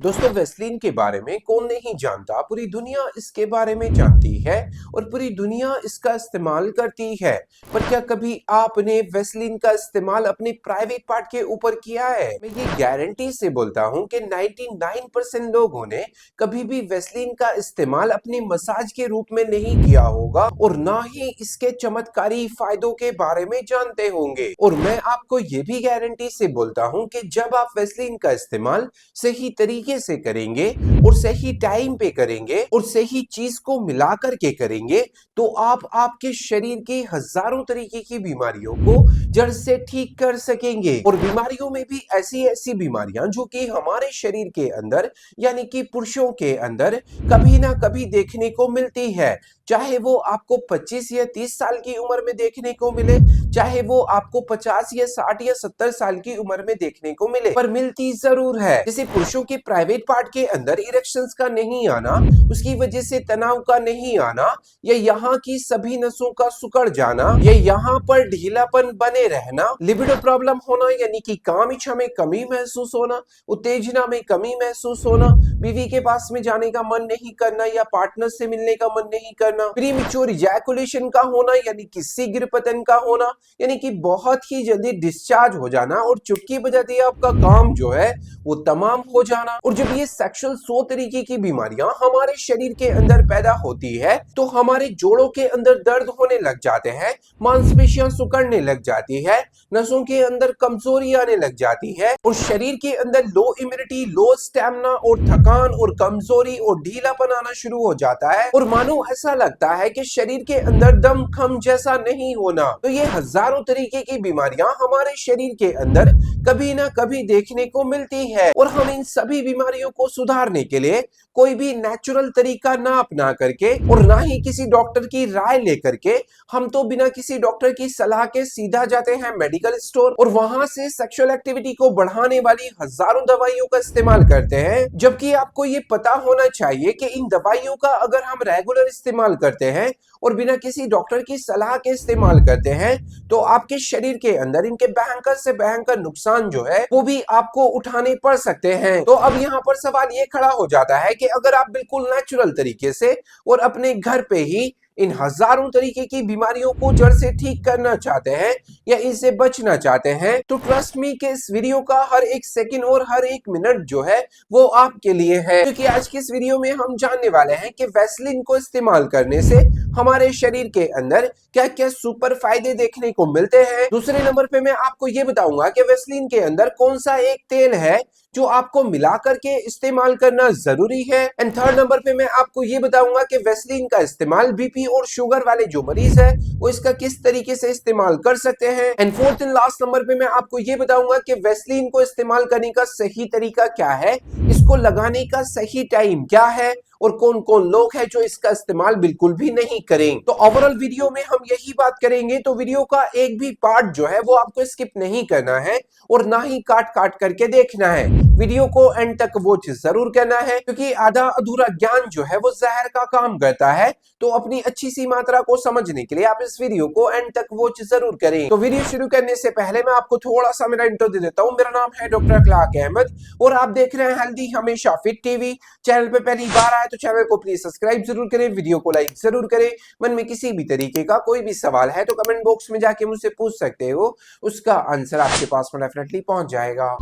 दोस्तों वेस्लीन के बारे में कौन नहीं जानता। पूरी दुनिया इसके बारे में जानती है और पूरी दुनिया इसका इस्तेमाल करती है। पर क्या कभी आपने वेस्लीन का इस्तेमाल अपने प्राइवेट पार्ट के ऊपर किया है? मैं ये गारंटी से बोलता हूँ कि 99% लोगों ने कभी भी वेस्लीन का इस्तेमाल अपने मसाज के रूप में नहीं किया होगा और ना ही इसके चमत्कारी फायदों के बारे में जानते होंगे। और मैं आपको ये भी गारंटी से बोलता हूँ कि जब आप वेस्लीन का इस्तेमाल सही तरीके से करेंगे और सही टाइम पे करेंगे और सही चीज को मिला करके करेंगे तो आप आपके शरीर की हजारों तरीके की बीमारियों को जड़ से ठीक कर सकेंगे। और बीमारियों में भी ऐसी ऐसी बीमारियां जो कि हमारे शरीर के अंदर यानी कि पुरुषों के अंदर कभी ना कभी देखने को मिलती है, चाहे वो आपको 25 या 30 साल की उम्र में देखने को मिले, चाहे वो आपको 50 या 60 या 70 साल की उम्र में देखने को मिले, पर मिलती जरूर है। जैसे पुरुषों के प्राइवेट पार्ट के अंदर इरेक्शंस का नहीं आना, उसकी वजह से तनाव का नहीं आना, या यहाँ की सभी नसों का सिकुड़ जाना, या यहाँ पर ढीलापन बने रहना, लिबिडो प्रॉब्लम होना यानी कि काम इच्छा में कमी महसूस होना, उत्तेजना में कमी महसूस होना, बीवी के पास में जाने का मन नहीं करना या पार्टनर से मिलने का मन नहीं करना, प्रीमेच्योर इजैकुलेशन का होना यानी कि शीघ्र पतन का होना, यानी कि बहुत ही जल्दी डिस्चार्ज हो जाना और चुटकी बजाते ही आपका काम जो है वो तमाम हो जाना। और जब ये सेक्सुअल 100 तरीके की बीमारियां हमारे शरीर के अंदर पैदा होती है तो हमारे जोड़ों के अंदर दर्द होने लग जाते हैं, मांसपेशियां सिकुड़ने लग जाती है, नसों के अंदर कमजोरी आने लग जाती है और शरीर के अंदर लो इम्यूनिटी, लो स्टैमिना और थकान और कमजोरी और ढीलापन आना शुरू हो जाता है और मानो ऐसा लगता है कि शरीर के अंदर दम खम जैसा नहीं होना। तो ये हजारों तरीके की बीमारियां हमारे शरीर के अंदर कभी ना कभी देखने को मिलती है और हम इन सभी बीमारियों को सुधारने के लिए कोई भी नेचुरल तरीका ना अपना करके और ना ही किसी डॉक्टर की राय लेकर के हम तो बिना किसी डॉक्टर की सलाह के सीधा जाते हैं मेडिकल स्टोर और वहां से सेक्सुअल एक्टिविटी को बढ़ाने वाली हजारों दवाइयों का इस्तेमाल करते हैं। जबकि आपको ये पता होना चाहिए कि इन दवाइयों का अगर हम रेगुलर इस्तेमाल करते हैं और बिना किसी डॉक्टर की सलाह के इस्तेमाल करते हैं तो आपके शरीर के अंदर इनके भयंकर से भयंकर नुकसान जो है वो भी आपको उठाने पड़ सकते हैं। तो अब यहाँ पर सवाल ये खड़ा हो जाता है कि अगर आप बिल्कुल नेचुरल तरीके से और अपने घर पे ही इन हजारों तरीके की बीमारियों को जड़ से ठीक करना चाहते हैं या इनसे बचना चाहते हैं तो ट्रस्ट मी कि इस वीडियो का हर एक सेकंड और हर एक मिनट जो है वो आपके लिए है, क्योंकि आज की इस वीडियो में हम जानने वाले हैं कि वेस्लिन को इस्तेमाल करने से हमारे शरीर के अंदर क्या क्या सुपर फायदे देखने को मिलते हैं। दूसरे नंबर पे मैं आपको ये बताऊंगा कि वेस्लिन के अंदर कौन सा एक तेल है जो आपको मिला करके इस्तेमाल करना जरूरी है। एंड थर्ड नंबर पे मैं आपको ये बताऊंगा कि वेस्लिन का इस्तेमाल बीपी और शुगर वाले जो मरीज है वो इसका किस तरीके से इस्तेमाल कर सकते हैं। And fourth and last number पे मैं आपको ये बताऊंगा कि वेस्लिन को इस्तेमाल करने का सही तरीका क्या है, इसको लगाने का सही टाइम क्या है और कौन कौन लोग हैं जो इसका इस्तेमाल बिल्कुल भी नहीं करें। तो ओवरऑल वीडियो में हम यही बात करेंगे, तो वीडियो का एक भी पार्ट जो है वो आपको स्किप नहीं करना है और ना ही काट काट करके देखना है। वीडियो को एंड तक वॉच जरूर करना है, क्योंकि आधा अधूरा ज्ञान जो है वो जहर का काम करता है। तो अपनी अच्छी सी मात्रा को समझने के लिए आप इस वीडियो को एंड तक वॉच जरूर करें। तो वीडियो शुरू करने से पहले मैं आपको थोड़ा सा मेरा इंट्रो दे देता हूँ। मेरा नाम है डॉक्टर अखलाक अहमद और आप देख रहे हैं हेल्दी हमेशा फिट टीवी। चैनल पे पहली बार आए तो चैनल को प्लीज सब्सक्राइब जरूर करें, वीडियो को लाइक जरूर करें। मन में किसी भी तरीके का कोई भी सवाल है तो कमेंट बॉक्स में जाके मुझसे पूछ सकते हो, उसका आंसर आपके पास में डेफिनेटली पहुंच जाएगा।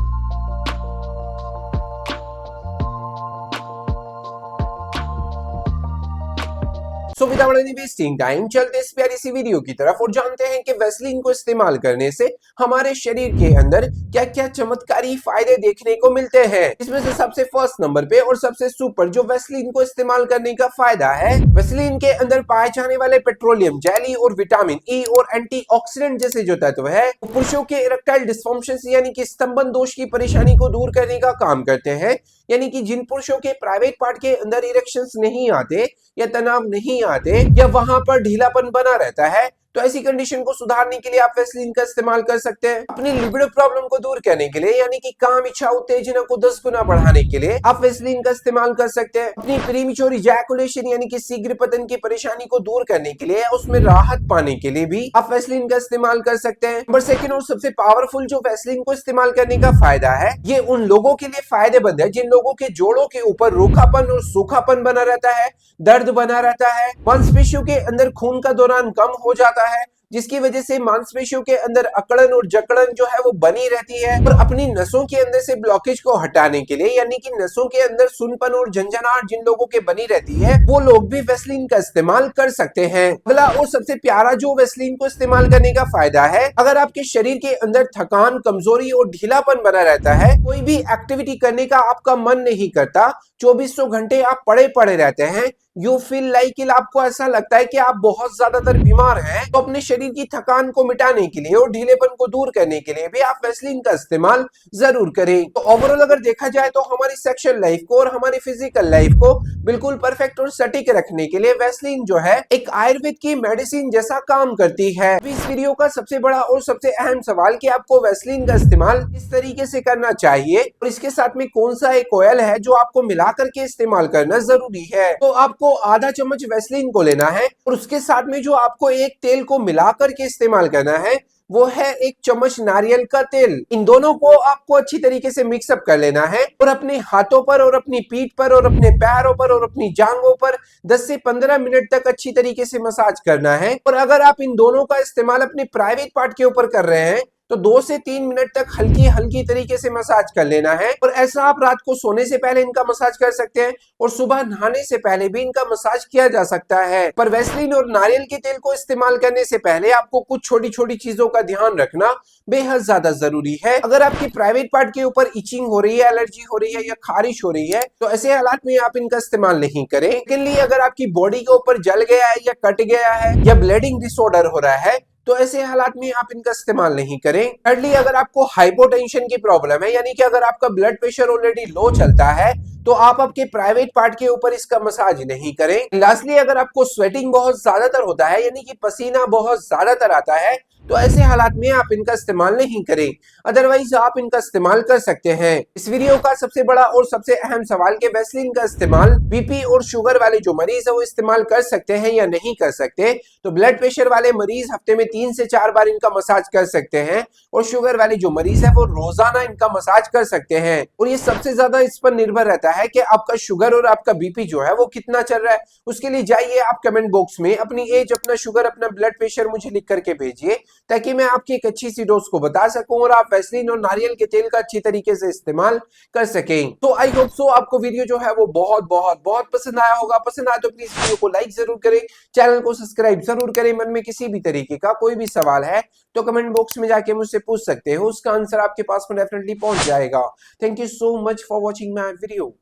So without any wasting time, चलते इस प्यारी सी वीडियो की तरफ और जानते हैं कि वेस्लिन को इस्तेमाल करने से हमारे शरीर के अंदर क्या क्या चमत्कारी फायदे देखने को मिलते हैं। इसमें से सबसे फर्स्ट नंबर पे और सबसे सुपर जो वेस्लिन को इस्तेमाल करने का फायदा है, वेस्लिन के अंदर पाए जाने वाले पेट्रोलियम जेली और विटामिन ई और एंटीऑक्सीडेंट जैसे जो तत्व है पुरुषों के इरेक्टाइल डिस्फंक्शन यानी कि स्तंभन दोष की परेशानी को दूर करने का काम करते हैं। यानी कि जिन पुरुषों के प्राइवेट पार्ट के अंदर इरेक्शंस नहीं आते या तनाव नहीं आते या वहां पर ढीलापन बना रहता है तो ऐसी कंडीशन को सुधारने के लिए आप वैसलीन का इस्तेमाल कर सकते हैं। अपनी लिबिडो प्रॉब्लम को दूर करने के लिए यानी कि काम इच्छा उत्तेजना को 10 गुना बढ़ाने के लिए आप वैसलीन का इस्तेमाल कर सकते हैं। अपनी प्रीमेच्योर इजैकुलेशन यानी कि शीघ्र पतन की परेशानी को दूर करने के लिए, उसमें राहत पाने के लिए भी आप वैसलीन का इस्तेमाल कर सकते हैं। नंबर सेकंड और सबसे पावरफुल जो वैसलीन को इस्तेमाल करने का फायदा है, ये उन लोगों के लिए फायदेमंद है जिन लोगों के जोड़ों के ऊपर रूखापन और सूखापन बना रहता है, दर्द बना रहता है, मांसपेशियों के अंदर खून का दौरान कम हो जाता है, जिसकी वजह से मांसपेशियों के अंदर अकड़न और जकड़न जो है वो बनी रहती है। और अपनी नसों के अंदर से ब्लॉकेज को हटाने के लिए यानी कि नसों के अंदर सुनपन और झंझनाहट जिन लोगों के बनी रहती है, वो लोग भी वैसलीन का इस्तेमाल कर सकते हैं। अगला और सबसे प्यारा जो वैसलीन को इस्तेमाल करने का फायदा है, अगर आपके शरीर के अंदर थकान, कमजोरी और ढीलापन बना रहता है, कोई भी एक्टिविटी करने का आपका मन नहीं करता, 2400 घंटे आप पड़े पड़े रहते हैं, यू फील लाइक आपको ऐसा लगता है कि आप बहुत ज्यादातर बीमार हैं, तो अपने शरीर की थकान को मिटाने के लिए और ढीलेपन को दूर करने के लिए भी आप वैसलीन का इस्तेमाल जरूर करें। तो ओवरऑल अगर देखा जाए तो हमारी सेक्सुअल लाइफ को और हमारी फिजिकल लाइफ को बिल्कुल परफेक्ट और सटीक रखने के लिए वैसलीन जो है एक आयुर्वेद की मेडिसिन जैसा काम करती है। इस वीडियो का सबसे बड़ा और सबसे अहम सवाल कि आपको वैसलीन का इस्तेमाल किस तरीके से करना चाहिए और इसके साथ में कौन सा एक ऑयल है जो आपको मिला करके इस्तेमाल करना जरूरी है। तो आपको आधा चम्मच वैसलीन को लेना है और उसके साथ में जो आपको एक तेल को मिला करके इस्तेमाल करना है वो है 1 चम्मच नारियल का तेल। इन दोनों को आपको अच्छी तरीके से मिक्सअप कर लेना है और अपने हाथों पर और अपनी पीठ पर और अपने पैरों पर और अपनी जांघों पर 10 से 15 मिनट तक अच्छी तरीके से मसाज करना है। और अगर आप इन दोनों का इस्तेमाल अपने प्राइवेट पार्ट के ऊपर कर रहे हैं तो 2 से 3 मिनट तक हल्की हल्की तरीके से मसाज कर लेना है। और ऐसा आप रात को सोने से पहले इनका मसाज कर सकते हैं और सुबह नहाने से पहले भी इनका मसाज किया जा सकता है। पर वैसलीन और नारियल के तेल को इस्तेमाल करने से पहले आपको कुछ छोटी छोटी चीजों का ध्यान रखना बेहद ज्यादा जरूरी है। अगर आपकी प्राइवेट पार्ट के ऊपर इचिंग हो रही है, एलर्जी हो रही है या खारिश हो रही है, तो ऐसे हालात में आप इनका इस्तेमाल नहीं करें। लेकिन अगर आपकी बॉडी के ऊपर जल गया है या कट गया है या ब्लीडिंग डिसऑर्डर हो रहा है, तो ऐसे हालात में आप इनका इस्तेमाल नहीं करें। थर्डली, अगर आपको हाइपोटेंशन की प्रॉब्लम है यानी कि अगर आपका ब्लड प्रेशर ऑलरेडी लो चलता है, तो आप आपके प्राइवेट पार्ट के ऊपर इसका मसाज नहीं करें। लास्टली, अगर आपको स्वेटिंग बहुत ज्यादातर होता है यानी कि पसीना बहुत ज्यादातर आता है, तो ऐसे हालात में आप इनका इस्तेमाल नहीं करें। अदरवाइज आप इनका इस्तेमाल कर सकते हैं। इस वीडियो का सबसे बड़ा और सबसे अहम सवाल कि वैसलीन का इस्तेमाल बीपी और शुगर वाले जो मरीज है वो इस्तेमाल कर सकते हैं या नहीं कर सकते। तो ब्लड प्रेशर वाले मरीज हफ्ते में 3 से 4 बार इनका मसाज कर सकते हैं और शुगर वाले जो मरीज है वो रोजाना इनका मसाज कर सकते हैं। और ये सबसे ज्यादा इस पर निर्भर रहता है कि आपका शुगर और आपका बीपी जो है वो कितना चल रहा है। उसके लिए जाइए आप कमेंट बॉक्स में अपनी एज, अपना शुगर, अपना ब्लड प्रेशर मुझे लिख करके भेजिए ताकि मैं आपकी एक अच्छी सी डोज को बता सकूं और आप वैसलीन और नारियल के तेल का अच्छी तरीके से इस्तेमाल कर सकें। तो आई होप सो आपको वीडियो जो है वो बहुत बहुत बहुत पसंद आया होगा। पसंद आया तो प्लीज वीडियो को लाइक जरूर करें, चैनल को सब्सक्राइब जरूर करें। मन में किसी भी तरीके का कोई भी सवाल है तो कमेंट बॉक्स में जाके मुझसे पूछ सकते हो, उसका आंसर आपके पास में डेफिनेटली पहुंच जाएगा। Thank you so much for watching my video.